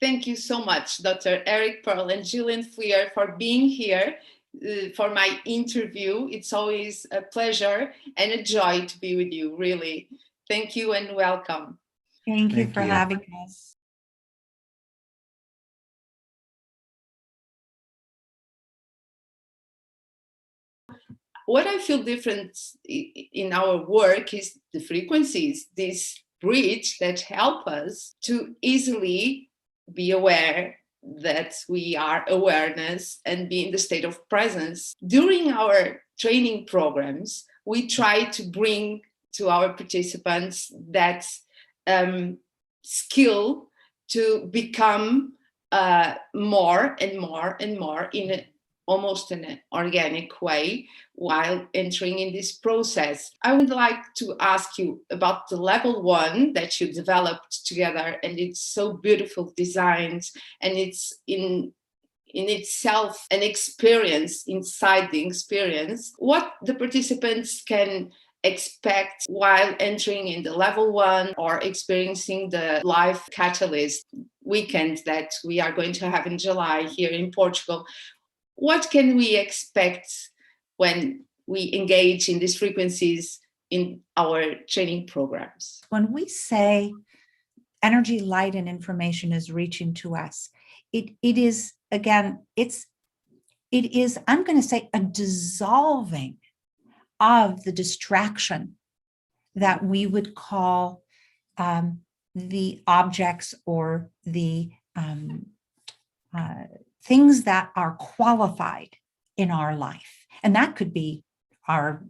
Thank you so much, Dr. Eric, Pearl, and Jillian Fleer, for being here for my interview. It's always a pleasure and a joy to be with you, really. Thank you and welcome. Thank you for having us. What I feel different in our work is the frequencies, this bridge that help us to easily be aware that we are awareness and be in the state of presence. During our training programs, we try to bring to our participants that skill to become more and more and more in almost in an organic way while entering in this process. I would like to ask you about the level 1 that you developed together, and it's so beautiful designed, and it's in itself an experience inside the experience. What the participants can expect while entering in the level 1 or experiencing the live catalyst weekend that we are going to have in July here in Portugal. What can we expect when we engage in these frequencies in our training programs? When we say energy, light, and information is reaching to us, it is, again, it is, I'm going to say, a dissolving of the distraction that we would call the objects or the things that are qualified in our life. And that could be our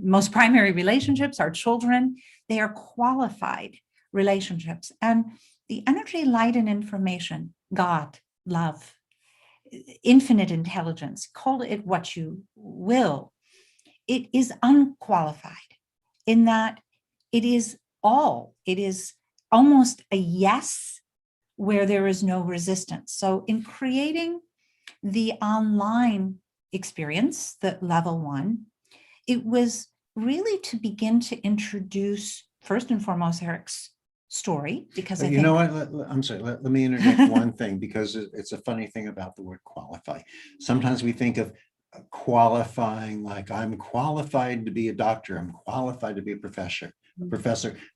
most primary relationships, our children. They are qualified relationships. And the energy, light, and information, God, love, infinite intelligence, call it what you will, it is unqualified in that it is all, it is almost a yes where there is no resistance. So in creating the online experience, the level 1, it was really to begin to introduce, first and foremost, Eric's story, because I think— know what, I'm sorry, let me interject one thing, because it's a funny thing about the word qualify. Sometimes we think of qualifying like I'm qualified to be a doctor, I'm qualified to be a professor,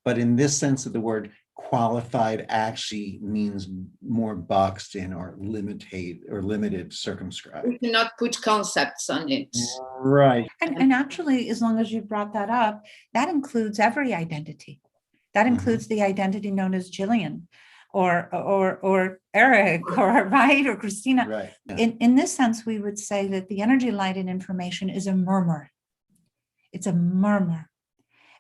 but in this sense of the word, qualified actually means more boxed in or limited, circumscribed. We cannot put concepts on it. Right. And actually, as long as you brought that up, that includes every identity. That includes the identity known as Jillian or Eric, or right, or Christina. Right. Yeah. In this sense, we would say that the energy, light, and information is a murmur. It's a murmur.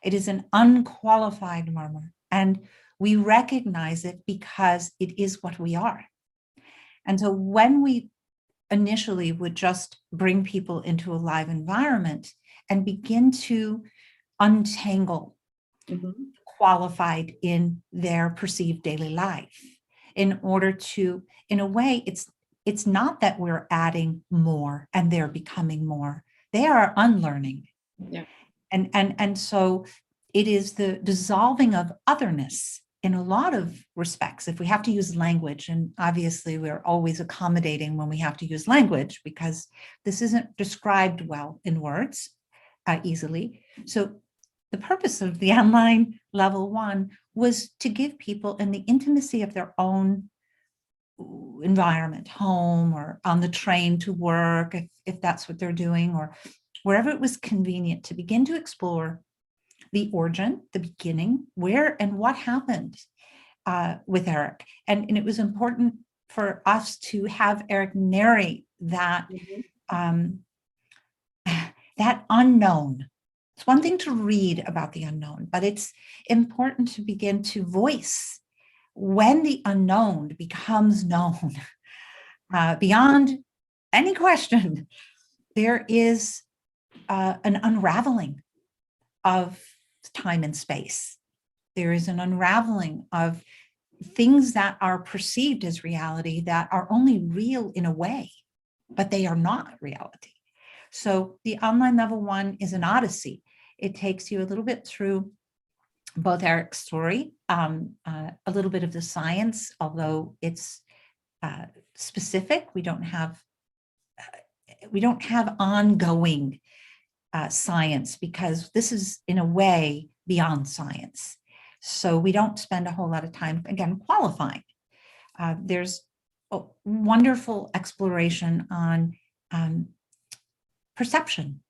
It is an unqualified murmur. And we recognize it because it is what we are. And so when we initially would just bring people into a live environment and begin to untangle qualified in their perceived daily life, in order to, in a way, it's not that we're adding more and they're becoming more. They are unlearning. Yeah. And so it is the dissolving of otherness in a lot of respects. If we have to use language, and obviously we're always accommodating when we have to use language, because this isn't described well in words easily. So the purpose of the online level 1 was to give people in the intimacy of their own environment, home or on the train to work, if that's what they're doing, or wherever it was convenient, to begin to explore the origin, the beginning, where and what happened with Eric. And it was important for us to have Eric narrate that, that unknown. It's one thing to read about the unknown, but it's important to begin to voice when the unknown becomes known. Beyond any question, there is an unraveling of time and space. There is an unraveling of things that are perceived as reality that are only real in a way, but they are not reality. So the online level 1 is an odyssey. It takes you a little bit through both Eric's story, a little bit of the science, although it's specific. We don't have ongoing science, because this is in a way beyond science. So we don't spend a whole lot of time, again, qualifying. There's a wonderful exploration on perception